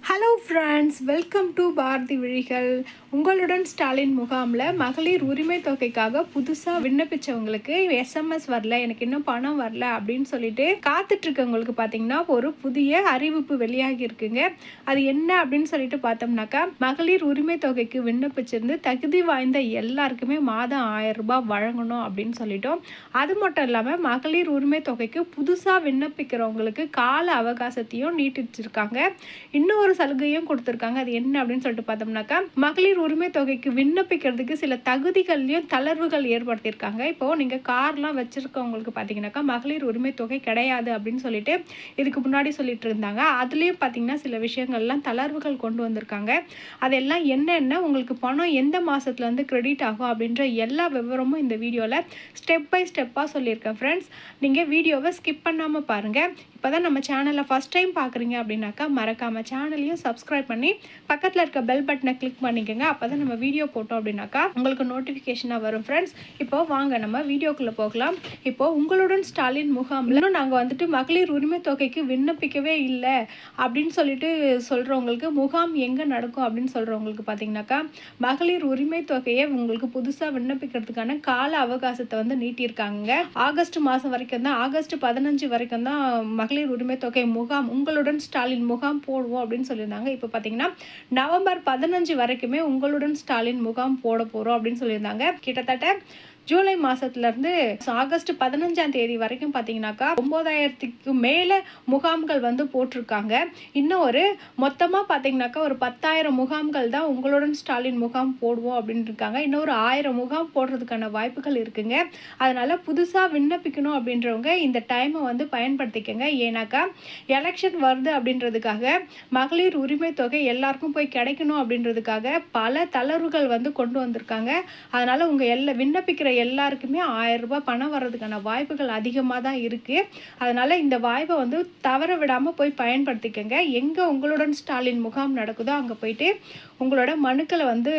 Hello friends, welcome to Bharathi Vizhigal. உங்களுடன் ஸ்டாலின் முகாமில் மகளிர் உரிமை தொகைக்காக புதுசாக விண்ணப்பித்தவங்களுக்கு எஸ்எம்எஸ் வரல, எனக்கு இன்னும் பணம் வரல அப்படின்னு சொல்லிட்டு காத்துட்ருக்கவங்களுக்கு பார்த்தீங்கன்னா ஒரு புதிய அறிவிப்பு வெளியாகி இருக்குங்க. அது என்ன அப்படின்னு சொல்லிட்டு பார்த்தோம்னாக்கா, மகளிர் உரிமை தொகைக்கு விண்ணப்பிச்சிருந்து தகுதி வாய்ந்த எல்லாருக்குமே மாதம் 1000 ரூபாய் வழங்கணும் அப்படின்னு சொல்லிட்டோம். அது மட்டும் இல்லாமல் மகளிர் உரிமை தொகைக்கு புதுசாக விண்ணப்பிக்கிறவங்களுக்கு கால அவகாசத்தையும் நீட்டிச்சிருக்காங்க. இன்னொரு சலுகையும் கொடுத்துருக்காங்க. அது என்ன அப்படின்னு சொல்லிட்டு பார்த்தோம்னாக்கா, மகளிர் உரிமை தொகைக்கு விண்ணப்பிக்கிறதுக்கு சில தகுதிகள்லையும் தளர்வுகள் ஏற்படுத்தியிருக்காங்க. இப்போ நீங்க கார்லாம் வச்சிருக்கவங்களுக்கு பார்த்தீங்கன்னாக்கா மகளிர் உரிமை தொகை கிடையாது அப்படின்னு சொல்லிட்டு இதுக்கு முன்னாடி சொல்லிட்டு இருந்தாங்க. அதுலேயும் பார்த்தீங்கன்னா சில விஷயங்கள்லாம் தளர்வுகள் கொண்டு வந்திருக்காங்க. அதெல்லாம் என்னென்ன, உங்களுக்கு பணம் எந்த மாசத்துல இருந்து கிரெடிட் ஆகும் அப்படின்ற எல்லா விவரமும் இந்த வீடியோவில் ஸ்டெப் பை ஸ்டெப்பாக சொல்லியிருக்கேன். ஃப்ரெண்ட்ஸ், நீங்கள் வீடியோவை ஸ்கிப் பண்ணாமல் பாருங்கள். இப்போ தான் நம்ம சேனலை ஃபஸ்ட் டைம் பார்க்குறீங்க அப்படின்னாக்கா மறக்காமல் சேனலையும் சப்ஸ்கிரைப் பண்ணி பக்கத்தில் இருக்க பெல் பட்டனை கிளிக் பண்ணிக்கோங்க. அப்போ தான் நம்ம வீடியோ போட்டோம் அப்படின்னாக்கா உங்களுக்கு நோட்டிஃபிகேஷனாக வரும். ஃப்ரெண்ட்ஸ், இப்போ வாங்க நம்ம வீடியோக்குள்ளே போகலாம். இப்போது உங்களுடன் ஸ்டாலின் முகாமில் நாங்கள் வந்துட்டு மகளிர் உரிமை தொகைக்கு விண்ணப்பிக்கவே இல்லை அப்படின்னு சொல்லிட்டு சொல்கிறவங்களுக்கு முகாம் எங்கே நடக்கும் அப்படின்னு சொல்கிறவங்களுக்கு பார்த்தீங்கன்னாக்கா, மகளிர் உரிமை தொகையை உங்களுக்கு புதுசாக விண்ணப்பிக்கிறதுக்கான கால அவகாசத்தை வந்து நீட்டியிருக்காங்க. ஆகஸ்ட் மாதம் வரைக்கும் தான், ஆகஸ்ட் 15 வரைக்கும் தான் மகளிர் உரிமை தொகை முகாம், உங்களுடன் ஸ்டாலின் முகாம் போடுவோம் அப்படின்னு சொல்லியிருந்தாங்க. இப்போ பார்த்தீங்கன்னா நவம்பர் 15 வரைக்குமே உங்களுடன் ஸ்டாலின் முகாம் போட போகிறோம் அப்படின்னு சொல்லியிருந்தாங்க. கிட்டத்தட்ட ஜூலை மாதத்துலேருந்து ஆகஸ்ட் 15ஆம் தேதி வரைக்கும் பார்த்தீங்கன்னாக்கா 9000க்கு மேலே முகாம்கள் வந்து போட்டிருக்காங்க. இன்னும் ஒரு மொத்தமாக பார்த்தீங்கன்னாக்கா ஒரு 10,000 முகாம்கள் தான் உங்களுடன் ஸ்டாலின் முகாம் போடுவோம் அப்படின்னு இருக்காங்க. இன்னும் ஒரு 1000 முகாம் போடுறதுக்கான வாய்ப்புகள் இருக்குங்க. அதனால் புதுசாக விண்ணப்பிக்கணும் அப்படின்றவங்க இந்த டைமை வந்து பயன்படுத்திக்கங்க. ஏன்னாக்கா எலெக்ஷன் வருது அப்படின்றதுக்காக மகளிர் உரிமை தொகை எல்லாருக்கும் போய் கிடைக்கணும் அப்படின்றதுக்காக பல தளர்வுகள் வந்து கொண்டு வந்திருக்காங்க. அதனால் உங்கள் விண்ணப்பிக்கிற எல்லாருக்குமே 1000 ரூபாய் பணம் வர்றதுக்கான வாய்ப்புகள் அதிகமாக தான் இருக்குது. அதனால் இந்த வாய்ப்பை வந்து தவற விடாமல் போய் பயன்படுத்திக்கங்க. எங்கே உங்களுடன் ஸ்டாலின் முகாம் நடக்குதோ அங்கே போயிட்டு உங்களோட மனுக்களை வந்து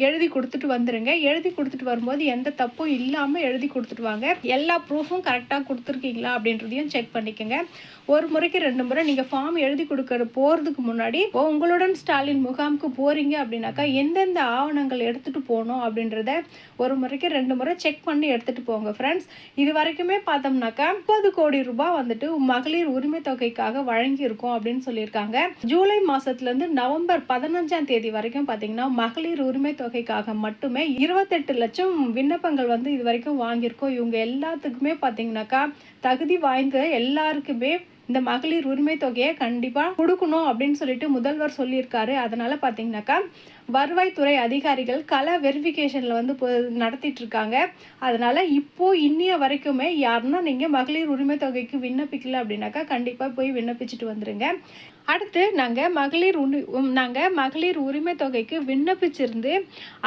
எழுதி கொடுத்துட்டு வந்துடுங்க. எழுதி கொடுத்துட்டு வரும்போது எந்த தப்பும் இல்லாமல் எழுதி கொடுத்துட்டு வாங்க. எல்லா ப்ரூஃபும் கரெக்டாக கொடுத்துருக்கீங்களா அப்படின்றதையும் செக் பண்ணிக்கோங்க. ஒரு முறைக்கு 2 முறை நீங்கள் ஃபார்ம் எழுதி போகிறதுக்கு முன்னாடி உங்களுடன் ஸ்டாலின் முகாமுக்கு போகிறீங்க அப்படின்னாக்கா எந்தெந்த ஆவணங்கள் எடுத்துகிட்டு போகணும் அப்படின்றத ஒரு முறைக்கு 2 முறை செக் பண்ணி எடுத்துகிட்டு போங்க. ஃப்ரெண்ட்ஸ், இது வரைக்குமே பார்த்தோம்னாக்கா 30 கோடி ரூபாய் வந்துட்டு மகளிர் உரிமை தொகைக்காக வழங்கியிருக்கோம் அப்படின்னு சொல்லியிருக்காங்க. ஜூலை மாதத்துலேருந்து நவம்பர் 15ஆம் தேதி வரைக்கும் பார்த்தீங்கன்னா மகளிர் உரிமை தொகைக்காக மட்டுமே 28 லட்சம் விண்ணப்பங்கள் வந்து இது வரைக்கும் வாங்கியிருக்கோம். இவங்க எல்லாத்துக்குமே பார்த்தீங்கன்னாக்கா தகுதி வாய்ந்த எல்லாருக்குமே இந்த மகளிர் உரிமை தொகையை கண்டிப்பாக கொடுக்கணும் அப்படின்னு சொல்லிட்டு முதல்வர் சொல்லியிருக்காரு. அதனால பார்த்தீங்கன்னாக்கா வருவாய்த்துறை அதிகாரிகள் கள வெரிஃபிகேஷனில் வந்து நடத்திட்டு இருக்காங்க. அதனால் இப்போது இன்னிய வரைக்குமே யாருன்னா நீங்கள் மகளிர் உரிமை தொகைக்கு விண்ணப்பிக்கல அப்படின்னாக்கா கண்டிப்பாக போய் விண்ணப்பிச்சுட்டு வந்துடுங்க. அடுத்து நாங்கள் மகளிர் உரிமை தொகைக்கு விண்ணப்பிச்சிருந்து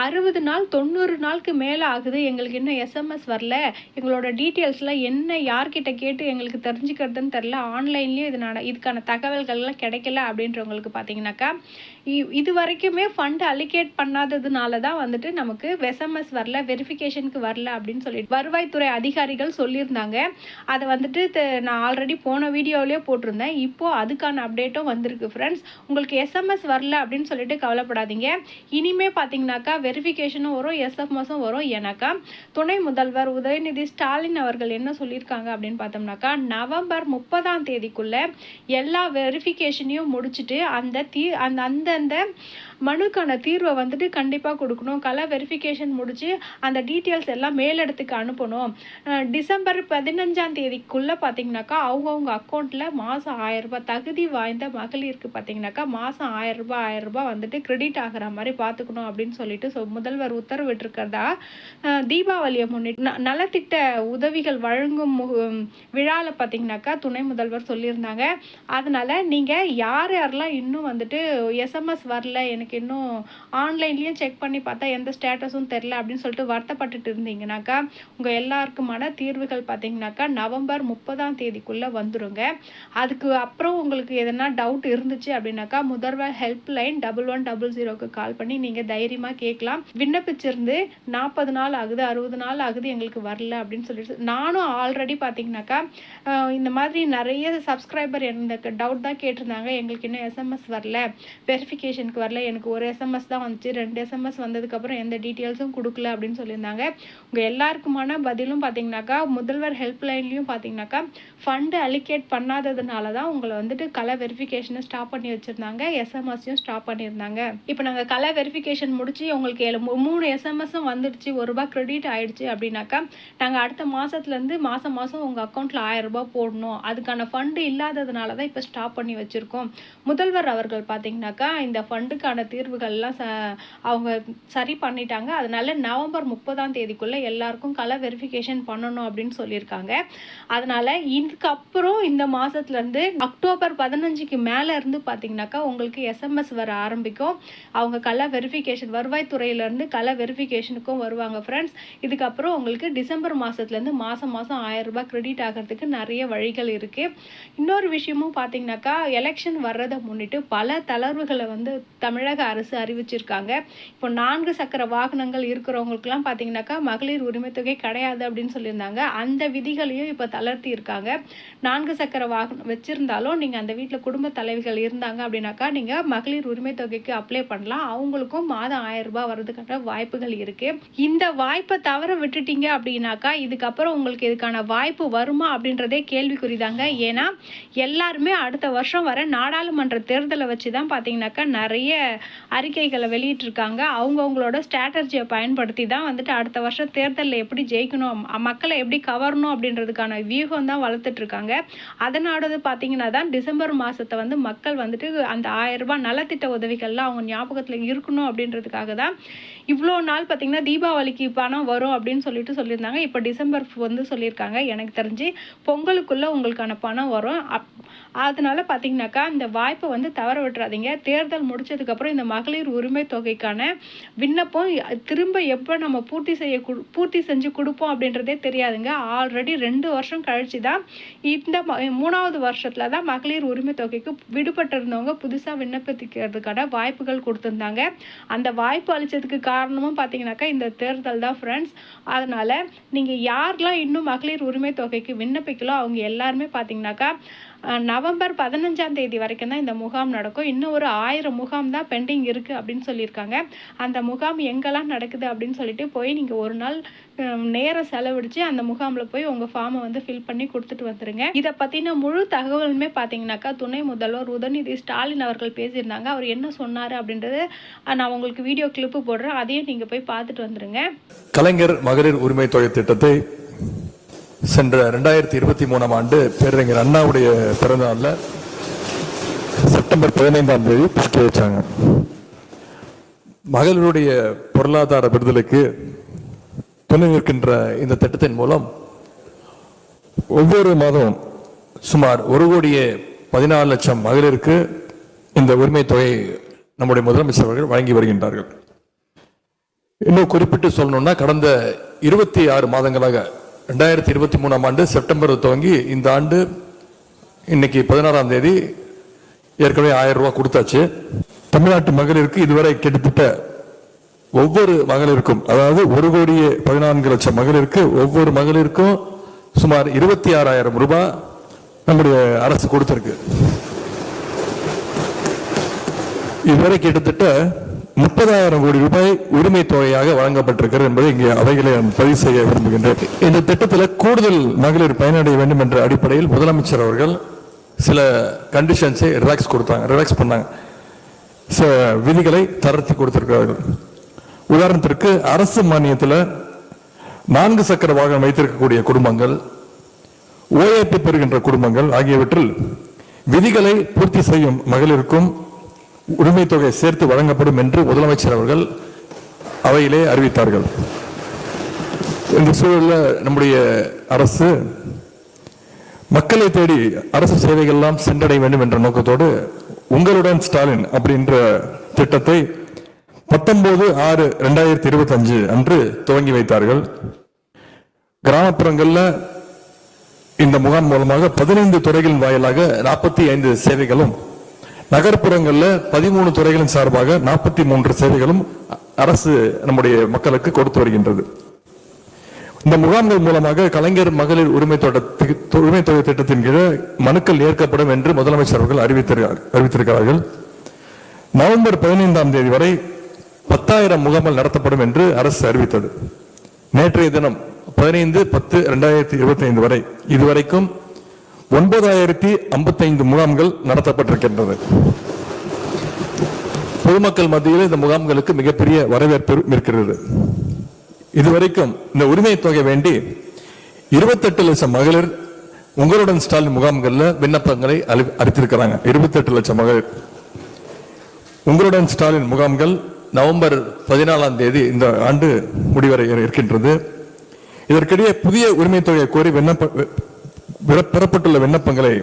60 நாள் 90 நாளுக்கு மேலே ஆகுது, எங்களுக்கு இன்னும் எஸ்எம்எஸ் வரல, எங்களோட டீட்டெயில்ஸ்லாம் என்ன யார்கிட்ட கேட்டு எங்களுக்கு தெரிஞ்சுக்கிறதுன்னு தெரில, ஆன்லைன்லேயும் இதுக்கான தகவல்கள்லாம் கிடைக்கல அப்படின்றவங்களுக்கு பார்த்தீங்கன்னாக்கா இது வரைக்குமே ஃபண்ட் அலிகேட் பண்ணாததுனால தான் வந்துட்டு நமக்கு எஸ்எம்எஸ் வரல, வெரிஃபிகேஷனுக்கு வரல அப்படின்னு சொல்லிட்டு வருவாய்த்துறை அதிகாரிகள் சொல்லியிருந்தாங்க. அதை வந்துட்டு நான் ஆல்ரெடி போன வீடியோவிலேயே போட்டிருந்தேன். இப்போது அதுக்கான அப்டேட்டும் வந்திருக்கு. ஃப்ரெண்ட்ஸ், உங்களுக்கு எஸ்எம்எஸ் வரல அப்படின்னு சொல்லிட்டு கவலைப்படாதீங்க. இனிமே பார்த்தீங்கன்னாக்கா வெரிஃபிகேஷனும் வரும், எஸ்எம்எஸும் வரும். ஏன்னாக்கா துணை முதல்வர் உதயநிதி ஸ்டாலின் அவர்கள் என்ன சொல்லியிருக்காங்க அப்படின்னு பார்த்தோம்னாக்கா நவம்பர் 30ஆம் தேதிக்குள்ள எல்லா வெரிஃபிகேஷனையும் முடிச்சுட்டு அந்தந்த மனுக்கான தீர்வை வந்துட்டு கண்டிப்பாக கொடுக்கணும். கள வெரிஃபிகேஷன் முடிச்சு அந்த டீட்டெயில்ஸ் எல்லாம் மேலிடத்துக்கு அனுப்பணும். டிசம்பர் 15ஆம் தேதிக்குள்ளே பார்த்தீங்கன்னாக்கா அவங்கவுங்க அக்கௌண்ட்டில் மாதம் 1000 ரூபாய் தகுதி வாய்ந்த மகளிருக்கு பார்த்தீங்கன்னாக்கா மாதம் 1000 ரூபாய் வந்துட்டு கிரெடிட் ஆகிற மாதிரி பார்த்துக்கணும் அப்படின்னு சொல்லிட்டு முதல்வர் உத்தரவிட்டிருக்கிறதா தீபாவளியை முன்னிட்டு நலத்திட்ட உதவிகள் வழங்கும் விழாவில் பார்த்தீங்கன்னாக்கா துணை முதல்வர் சொல்லியிருந்தாங்க. அதனால் நீங்கள் யாரெல்லாம் இன்னும் வந்துட்டு எஸ்எம்எஸ் வரல, எனக்கு எனக்கு இன்னும் ஆன்லைன்லேயும் செக் பண்ணி பார்த்தா எந்த ஸ்டேட்டஸும் தெரில அப்படின்னு சொல்லிட்டு வருத்தப்பட்டுட்டு இருந்தீங்கன்னாக்கா உங்கள் எல்லாருக்குமான தீர்வுகள் பார்த்தீங்கன்னாக்கா நவம்பர் 30ஆம் தேதிக்குள்ளே வந்துருங்க. அதுக்கு அப்புறம் உங்களுக்கு எதனா டவுட் இருந்துச்சு அப்படின்னாக்கா முதல்வர் ஹெல்ப்லைன் 1100க்கு கால் பண்ணி நீங்கள் தைரியமாக கேட்கலாம். விண்ணப்பிச்சிருந்து 40 நாள் ஆகுது, 60 நாள் ஆகுது, எங்களுக்கு வரல அப்படின்னு சொல்லிட்டு நானும் ஆல்ரெடி பார்த்தீங்கன்னாக்கா இந்த மாதிரி நிறைய சப்ஸ்கிரைபர் இந்த டவுட் தான் கேட்டிருந்தாங்க. எங்களுக்கு இன்னும் எஸ்எம்எஸ் வரல, வெரிஃபிகேஷனுக்கு வரல, எனக்கு ஒரு எஸ்எம்எஸ் தான் வந்துச்சு, 2 எஸ்எம்எஸ் வந்ததுக்கப்புறம் எந்த டீட்டெயில்ஸும் கொடுக்கல அப்படின்னு சொல்லியிருந்தாங்க. உங்கள் எல்லாருக்குமான பதிலும் பார்த்தீங்கன்னாக்கா முதல்வர் ஹெல்ப்லைன்லையும் பார்த்தீங்கன்னாக்கா ஃபண்டு அலிகேட் பண்ணாததுனால தான் உங்களை வந்துட்டு கலர் வெரிஃபிகேஷனை ஸ்டாப் பண்ணி வச்சுருந்தாங்க, எஸ்எம்எஸையும் ஸ்டாப் பண்ணியிருந்தாங்க. இப்போ நாங்கள் கலர் வெரிஃபிகேஷன் முடிச்சு உங்களுக்கு 3 எஸ்எம்எஸும் வந்துடுச்சு, ₹1 கிரெடிட் ஆயிடுச்சு அப்படின்னாக்கா நாங்கள் அடுத்த மாதத்துலேருந்து மாதம் உங்கள் அக்கௌண்ட்டில் ₹1000 போடணும். அதுக்கான ஃபண்டு இல்லாததுனால தான் இப்போ ஸ்டாப் பண்ணி வச்சுருக்கோம். முதல்வர் அவர்கள் பார்த்தீங்கன்னாக்கா இந்த ஃபண்டுக்கான தீர்வுகள்லாம் அவங்க சரி பண்ணிட்டாங்க. அதனால நவம்பர் 30ஆம் தேதிக்குள்ளே எல்லாருக்கும் கலர் வெரிஃபிகேஷன் பண்ணணும் அப்படின்னு சொல்லியிருக்காங்க. அதனால் இதுக்கப்புறம் இந்த மாதத்துலேருந்து அக்டோபர் 15க்கு மேலே இருந்து பார்த்தீங்கன்னாக்கா உங்களுக்கு எஸ்எம்எஸ் வர ஆரம்பிக்கும். அவங்க கலர் வெரிஃபிகேஷன் வருவாய்த்துறையிலேருந்து கலர் வெரிஃபிகேஷனுக்கும் வருவாங்க ஃப்ரெண்ட்ஸ். இதுக்கப்புறம் உங்களுக்கு டிசம்பர் மாதத்துலேருந்து மாதம் ₹1000 கிரெடிட் ஆகிறதுக்கு நிறைய வழிகள் இருக்குது. இன்னொரு விஷயமும் பார்த்தீங்கன்னாக்கா எலெக்ஷன் வர்றதை முன்னிட்டு பல தளர்வுகளை வந்து தமிழக அரசு அறிவிச்சிருக்காங்க. இப்போ 4 சக்கர வாகனங்கள் இருக்கிறவங்களுக்குலாம் பார்த்தீங்கன்னாக்கா மகளிர் உரிமை தொகை கிடையாது அப்படின்னு சொல்லியிருந்தாங்க. அந்த விதிகளையும் இப்போ தளர்த்தி இருக்காங்க. 4 சக்கர வாகனம் வச்சுருந்தாலும் நீங்கள் அந்த வீட்டில் குடும்ப தலைவிகள் இருந்தாங்க அப்படின்னாக்கா நீங்கள் மகளிர் உரிமை தொகைக்கு அப்ளை பண்ணலாம். அவங்களுக்கும் மாதம் ₹1000 வர்றதுக்கான வாய்ப்புகள் இருக்குது. இந்த வாய்ப்பை தவற விட்டுட்டீங்க அப்படின்னாக்கா இதுக்கப்புறம் உங்களுக்கு இதுக்கான வாய்ப்பு வருமா அப்படின்றதே கேள்விக்குறிதாங்க. ஏன்னா எல்லாருமே அடுத்த வருஷம் வர நாடாளுமன்ற தேர்தலை வச்சு தான் பார்த்தீங்கன்னாக்கா நிறைய அறிக்கைகளை வெளியிட்டிருக்காங்க. அவங்கவுங்களோட ஸ்ட்ராட்டஜியை பயன்படுத்தி தான் வந்துட்டு அடுத்த வருஷம் தேர்தலில் எப்படி ஜெயிக்கணும், மக்களை எப்படி கவரணும் அப்படின்றதுக்கான வியூகம் தான் வளர்த்துட்டு இருக்காங்க. அதனால பார்த்தீங்கன்னா தான் டிசம்பர் மாதத்தை வந்து மக்கள் வந்துட்டு அந்த ₹1000 நலத்திட்ட உதவிகள்லாம் அவங்க ஞாபகத்தில் இருக்கணும் அப்படின்றதுக்காக தான் இவ்வளோ நாள் பார்த்தீங்கன்னா தீபாவளிக்கு பணம் வரும் அப்படின்னு சொல்லியிருந்தாங்க. இப்போ டிசம்பர் வந்து சொல்லியிருக்காங்க. எனக்கு தெரிஞ்சு பொங்கலுக்குள்ளே உங்களுக்கான பணம் வரும். அதனால பார்த்தீங்கன்னாக்கா இந்த வாய்ப்பை வந்து தவற விட்டுறாதீங்க. தேர்தல் முடிச்சதுக்கப்புறம் இந்த மகளிர் உரிமை தொகைக்கான விண்ணப்பம் திரும்ப எப்போ நம்ம பூர்த்தி செஞ்சு கொடுப்போம் அப்படின்றதே தெரியாதுங்க. ஆல்ரெடி 2 வருஷம் கழிச்சு தான் இந்த 3வது வருஷத்தில் தான் மகளிர் உரிமை தொகைக்கு விடுபட்டு இருந்தவங்க புதுசாக விண்ணப்பிக்கிறதுக்கான வாய்ப்புகள் கொடுத்துருந்தாங்க. அந்த வாய்ப்பு அளித்ததுக்கு காரணமும் பார்த்தீங்கன்னாக்கா இந்த தேர்தல் தான் ஃப்ரெண்ட்ஸ். அதனால் நீங்கள் யாரெல்லாம் இன்னும் மகளிர் உரிமை தொகைக்கு விண்ணப்பிக்கலோ அவங்க எல்லாருமே பார்த்தீங்கன்னாக்கா நவம்பர் 15ஆம் தேதி வரைக்கும் தான் இந்த முகாம் நடக்கும். இன்னும் ஒரு 1000 முகாம் தான் பெண்டிங் இருக்குது அப்படின்னு சொல்லியிருக்காங்க. அந்த முகாம் எங்கெல்லாம் நடக்குது அப்படின்னு சொல்லிட்டு போய் நீங்கள் ஒரு நாள் நேரம் செலவிடுச்சு அந்த முகாமில் போய் உங்கள் ஃபார்மை வந்து ஃபில் பண்ணி கொடுத்துட்டு வந்துடுங்க. இதை பற்றின முழு தகவலுமே பார்த்தீங்கன்னாக்கா துணை முதல்வர் உதயநிதி ஸ்டாலின் அவர்கள் பேசியிருந்தாங்க. அவர் என்ன சொன்னார் அப்படின்றது நான் உங்களுக்கு வீடியோ கிளிப்பு போடுறேன், அதையும் நீங்கள் போய் பார்த்துட்டு வந்துடுங்க. கலைஞர் மகளிர் உரிமை தொகை திட்டத்தை சென்ற 2023ஆம் ஆண்டு பேரறிஞர் அண்ணாவுடைய பிறந்த நாள்ல செப்டம்பர் 15ஆம் தேதி துவக்கி வச்சாங்க. மகளிருடைய பொருளாதார விடுதலைக்கு துணை நிற்கின்ற இந்த திட்டத்தின் மூலம் ஒவ்வொரு மாதம் சுமார் 1,14,00,000 மகளிருக்கு இந்த உரிமை தொகை நம்முடைய முதலமைச்சர் அவர்கள் வழங்கி வருகின்றார்கள். இன்னும் குறிப்பிட்டு சொல்லணும்னா கடந்த 26 மாதங்களாக 2023ஆம் ஆண்டு செப்டம்பர் துவங்கி இந்த ஆண்டு இன்னைக்கு 16ஆம் தேதி ஏற்கனவே ₹1000 கொடுத்தாச்சு. தமிழ்நாட்டு மகளிருக்கு இதுவரை கிட்டத்தட்ட ஒவ்வொரு மகளிருக்கும், அதாவது 1,14,00,000 மகளிருக்கு ஒவ்வொரு மகளிருக்கும் சுமார் ₹26,000 நம்முடைய அரசு கொடுத்திருக்கு. இதுவரை கிட்டத்தட்ட ₹30,000 கோடி உரிமை தொகையாக வழங்கப்பட்டிருக்கிறது என்பதை இங்கே அவைகளை பதிவு செய்ய விரும்புகின்றேன். இந்த திட்டத்தில் கூடுதல் மகளிர் பயனடைய வேண்டும் என்ற அடிப்படையில் முதலமைச்சர் அவர்கள் சில கண்டிஷன்ஸை ரிலாக்ஸ் பண்ணாங்க, சில விதிகளை தளர்த்தி கொடுத்திருக்கிறார்கள். உதாரணத்திற்கு அரசு மானியத்தில் 4 சக்கர வாகனம் வைத்திருக்கக்கூடிய குடும்பங்கள், ஓஏபி பெறுகின்ற குடும்பங்கள் ஆகியவற்றில் விதிகளை பூர்த்தி செய்யும் மகளிருக்கும் உரிமை தொகை சேர்த்து வழங்கப்படும் என்று முதலமைச்சர் அவர்கள் அவையிலே அறிவித்தார்கள். இந்த சூழலில் நம்முடைய அரசு மக்களை தேடி அரசு சேவைகள் எல்லாம் சென்றடைய வேண்டும் என்ற நோக்கத்தோடு உங்களுடன் ஸ்டாலின் அப்படின்ற திட்டத்தை 19/6/2025 அன்று துவங்கி வைத்தார்கள். கிராமப்புறங்களில் இந்த முகாம் மூலமாக 15 துறைகளின் வாயிலாக 45 சேவைகளும், நகர்ப்புறங்களில் 13 துறைகளின் சார்பாக 43 சேவைகளும் அரசு நம்முடைய மக்களுக்கு கொடுத்து வருகின்றது. இந்த முகாம்கள் மூலமாக கலைஞர் மகளிர் உரிமை தொகை திட்டத்தின் கீழ் மனுக்கள் ஏற்கப்படும் என்று முதலமைச்சர் அவர்கள் அறிவித்திருக்கிறார்கள். நவம்பர் 15ஆம் தேதி வரை 10,000 முகாம்கள் நடத்தப்படும் என்று அரசு அறிவித்தது. நேற்றைய தினம் 15/10/2025 வரை இதுவரைக்கும் 9,055 முகாம்கள் நடத்தப்பட்டிருக்கின்றன. பொதுமக்கள் மத்தியில் இந்த முகாம்களுக்கு மிகப்பெரிய வரவேற்பு இருக்கிறது. இதுவரைக்கும் இந்த உரிமை தொகை வேண்டி 28 லட்சம் மகளிர் உங்களுடன் ஸ்டாலின் முகாம்கள்ல விண்ணப்பங்களை அளித்திருக்கிறாங்க. 28 லட்சம் மகளிர் உங்களுடன் ஸ்டாலின் முகாம்கள் நவம்பர் 14ஆம் தேதி இந்த ஆண்டு முடிவரை இருக்கின்றது. இதற்கிடையே புதிய உரிமை தொகையை கோரி பெறப்பட்டுள்ள விண்ணப்பங்களை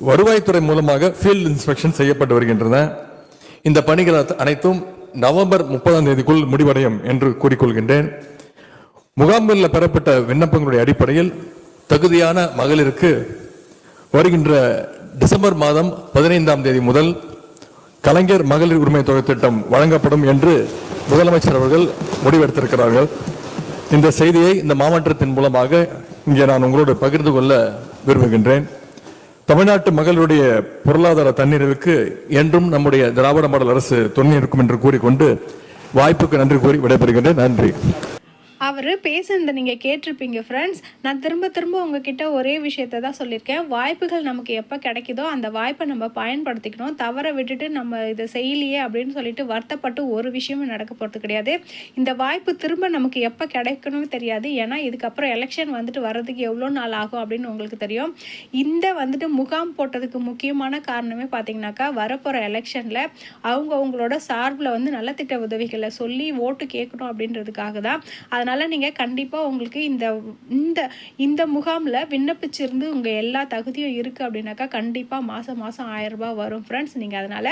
வருவாய்த்துறை மூலமாக ஃபீல்ட் இன்ஸ்பெக்ஷன் செய்யப்பட்டு வருகின்றன. இந்த பணிகள் அனைத்தும் நவம்பர் 30ஆம் தேதிக்குள் முடிவடையும் என்று கூறிக்கொள்கின்றேன். முகாம்களில் பெறப்பட்ட விண்ணப்பங்களுடைய அடிப்படையில் தகுதியான மகளிருக்கு வருகின்ற டிசம்பர் மாதம் 15ஆம் தேதி முதல் கலைஞர் மகளிர் உரிமை தொகை திட்டம் வழங்கப்படும் என்று முதலமைச்சர் அவர்கள் முடிவெடுத்திருக்கிறார்கள். இந்த செய்தியை இந்த மாவட்டத்தின் மூலமாக இங்கே நான் உங்களோடு பகிர்ந்து கொள்ள விரும்புகின்றேன். தமிழ்நாட்டு மகளிருடைய பொருளாதார தன்னிறைவுக்கு என்றும் நம்முடைய திராவிட மாடல் அரசு துணை இருக்கும் என்று கூறிக்கொண்டு வாய்ப்புக்கு நன்றி கூறி விடைபெறுகின்றேன். நன்றி. அவர் பேசுனதை நீங்கள் கேட்டிருப்பீங்க ஃப்ரெண்ட்ஸ். நான் திரும்ப உங்ககிட்ட ஒரே விஷயத்தை தான் சொல்லியிருக்கேன். வாய்ப்புகள் நமக்கு எப்போ கிடைக்குதோ அந்த வாய்ப்பை நம்ம பயன்படுத்திக்கணும். தவற விட்டுட்டு நம்ம இதை செய்யலையே அப்படின்னு சொல்லிட்டு வருத்தப்பட்டு ஒரு விஷயமும் நடக்க போகிறது கிடையாது. இந்த வாய்ப்பு திரும்ப நமக்கு எப்போ கிடைக்கணும்னு தெரியாது. ஏன்னா இதுக்கப்புறம் எலெக்ஷன் வர்றதுக்கு எவ்வளோ நாள் ஆகும் அப்படின்னு உங்களுக்கு தெரியும். இந்த முகாம் போட்டதுக்கு முக்கியமான காரணமே பார்த்தீங்கன்னாக்கா வரப்போகிற எலெக்ஷனில் அவங்களோட சார்பில் நலத்திட்ட உதவிகளை சொல்லி ஓட்டு கேட்கணும் அப்படின்றதுக்காக தான். அதனால் நீங்கள் கண்டிப்பாக உங்களுக்கு இந்த முகாமில் விண்ணப்பிச்சிருந்து உங்கள் எல்லா தகுதியும் இருக்குது அப்படின்னாக்கா கண்டிப்பாக மாதம் 1000 ரூபாய் வரும் ஃப்ரெண்ட்ஸ். நீங்கள் அதனால்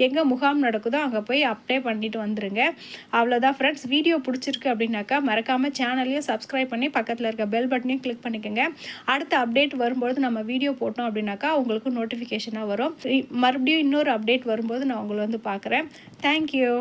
எங்கே முகாம் நடக்குதோ அங்கே போய் அப்ளை பண்ணிட்டு வந்துடுங்க. அவ்வளோதான் ஃப்ரெண்ட்ஸ். வீடியோ பிடிச்சிருக்கு அப்படின்னாக்கா மறக்காமல் சேனலையும் சப்ஸ்கிரைப் பண்ணி பக்கத்தில் இருக்க பெல் பட்டனையும் கிளிக் பண்ணிக்கோங்க. அடுத்த அப்டேட் வரும்போது நம்ம வீடியோ போட்டோம் அப்படின்னாக்கா உங்களுக்கு நோட்டிஃபிகேஷனாக வரும். மறுபடியும் இன்னொரு அப்டேட் வரும்போது நான் உங்களை பார்க்குறேன். தேங்க்யூ.